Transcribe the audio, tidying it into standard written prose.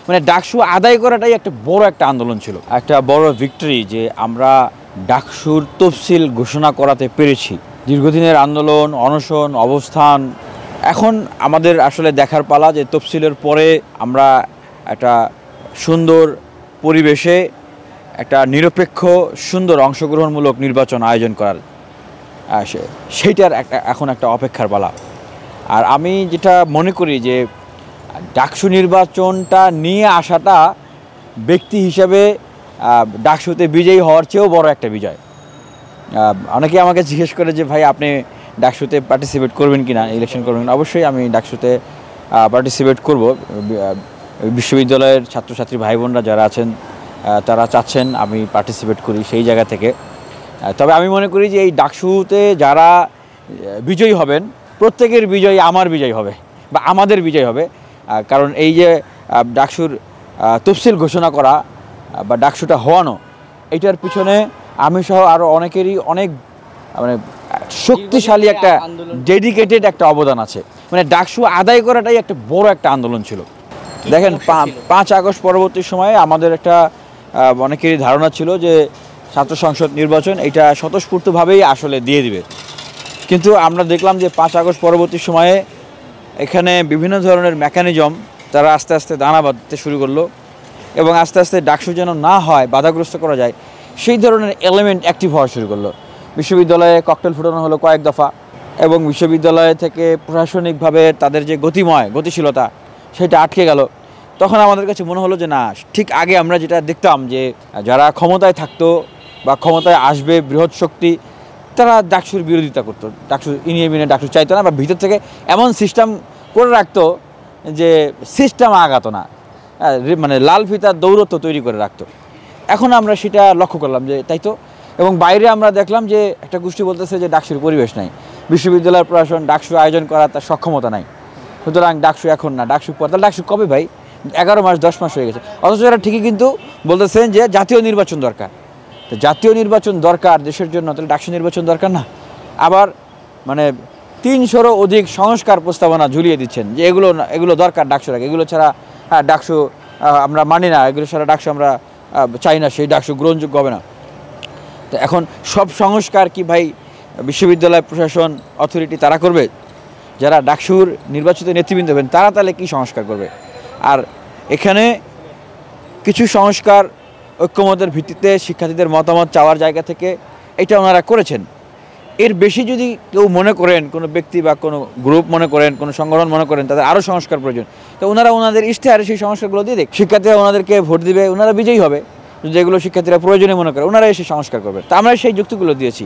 মানে ডাকসু আদায় করাটাই একটা বড় একটা আন্দোলন ছিল, একটা বড় ভিক্টরি যে আমরা ডাকসুর তফসিল ঘোষণা করাতে পেরেছি। দীর্ঘদিনের আন্দোলন, অনশন, অবস্থান, এখন আমাদের আসলে দেখার পালা যে তফসিলের পরে আমরা একটা সুন্দর পরিবেশে একটা নিরপেক্ষ সুন্দর অংশগ্রহণমূলক নির্বাচন আয়োজন করার সেইটার এখন একটা অপেক্ষার পালা। আর আমি যেটা মনে করি যে ডাকসু নির্বাচনটা নিয়ে আসাটা ব্যক্তি হিসাবে ডাকসুতে বিজয়ী হওয়ার চেয়েও বড় একটা বিজয়। অনেকে আমাকে জিজ্ঞেস করে যে ভাই আপনি ডাকসুতে পার্টিসিপেট করবেন কি না, ইলেকশন করবেন কিনা। অবশ্যই আমি ডাকসুতে পার্টিসিপেট করব। বিশ্ববিদ্যালয়ের ছাত্রছাত্রী ভাই বোনরা যারা আছেন তারা চাচ্ছেন আমি পার্টিসিপেট করি সেই জায়গা থেকে। তবে আমি মনে করি যে এই ডাকসুতে যারা বিজয়ী হবেন প্রত্যেকের বিজয় আমার বিজয় হবে বা আমাদের বিজয় হবে। কারণ এই যে ডাকসুর তফসিল ঘোষণা করা বা ডাকসুটা হওয়ানো, এটার পিছনে আমি সহ আরও অনেকেরই অনেক মানে শক্তিশালী একটা ডেডিকেটেড একটা অবদান আছে। মানে ডাকসু আদায় করাটাই একটা বড় একটা আন্দোলন ছিল। দেখেন 5 আগস্ট পরবর্তী সময়ে আমাদের একটা অনেকেরই ধারণা ছিল যে ছাত্র সংসদ নির্বাচন এটা স্বতঃস্ফূর্তভাবেই আসলে দিয়ে দিবে, কিন্তু আমরা দেখলাম যে 5 আগস্ট পরবর্তী সময়ে এখানে বিভিন্ন ধরনের মেকানিজম তারা আস্তে আস্তে দানা বাঁধতে শুরু করলো এবং আস্তে আস্তে ডাকসু যেন না হয়, বাধাগ্রস্ত করা যায় সেই ধরনের এলিমেন্ট অ্যাক্টিভ হওয়া শুরু করলো। বিশ্ববিদ্যালয়ে ককটেল ফুটানো হলো কয়েক দফা এবং বিশ্ববিদ্যালয় থেকে প্রশাসনিকভাবে তাদের যে গতিশীলতা সেটা আটকে গেল। তখন আমাদের কাছে মনে হলো যে না, ঠিক আগে আমরা যেটা দেখতাম যে যারা ক্ষমতায় থাকতো বা ক্ষমতায় আসবে বৃহৎ শক্তি তারা ডাকসুর বিরোধিতা করতো, ডাকসু ইনিয়ে বিনে ডাকসু চাইতো না বা ভিতর থেকে এমন সিস্টেম করে রাখতো যে সিস্টেম আগাতো না, মানে লাল ফিতার দৌরত্ব তৈরি করে রাখতো। এখন আমরা সেটা লক্ষ্য করলাম যে তাই তো, এবং বাইরে আমরা দেখলাম যে একটা গোষ্ঠী বলতেছে যে ডাকসুর পরিবেশ নাই, বিশ্ববিদ্যালয়ের প্রশাসন ডাকসু আয়োজন করার তার সক্ষমতা নাই, সুতরাং ডাকসু এখন না, ডাকসু পর। তাহলে ডাকসু কবে ভাই? 11 মাস 10 মাস হয়ে গেছে। অথচ এরা ঠিকই কিন্তু বলতেছেন যে জাতীয় নির্বাচন দরকার। তো জাতীয় নির্বাচন দরকার দেশের জন্য, তাহলে ডাকসু নির্বাচন দরকার না? আবার মানে 300-রও অধিক সংস্কার প্রস্তাবনা ঝুলিয়ে দিচ্ছেন যে এগুলো দরকার ডাকসুর আগে, এগুলো ছাড়া ডাকসু আমরা মানি না, এগুলো ছাড়া ডাকসু আমরা চাই না, সেই ডাকসু গ্রহণযোগ্য হবে না। তো এখন সব সংস্কার কি ভাই বিশ্ববিদ্যালয় প্রশাসন অথরিটি তারা করবে? যারা ডাকসুর নির্বাচিত নেতৃবৃন্দ হবেন তারা তাহলে কি সংস্কার করবে? আর এখানে কিছু সংস্কার ঐক্যমতের ভিত্তিতে শিক্ষার্থীদের মতামত চাওয়ার জায়গা থেকে এটা ওনারা করেছেন। এর বেশি যদি কেউ মনে করেন, কোনো ব্যক্তি বা কোনো গ্রুপ মনে করেন, কোনো সংগঠন মনে করেন তাদের আরও সংস্কার প্রয়োজন, তো ওনারা ওনাদের ইশতেহারে সেই সংস্কারগুলো দিয়ে দেখ, শিক্ষার্থীরা ওনাদেরকে ভোট দিবে, ওনারা বিজয়ী হবে। যেগুলো শিক্ষার্থীরা প্রয়োজনীয় মনে করে ওনারা এসে সংস্কার করবে। তা আমরা সেই যুক্তিগুলো দিয়েছি।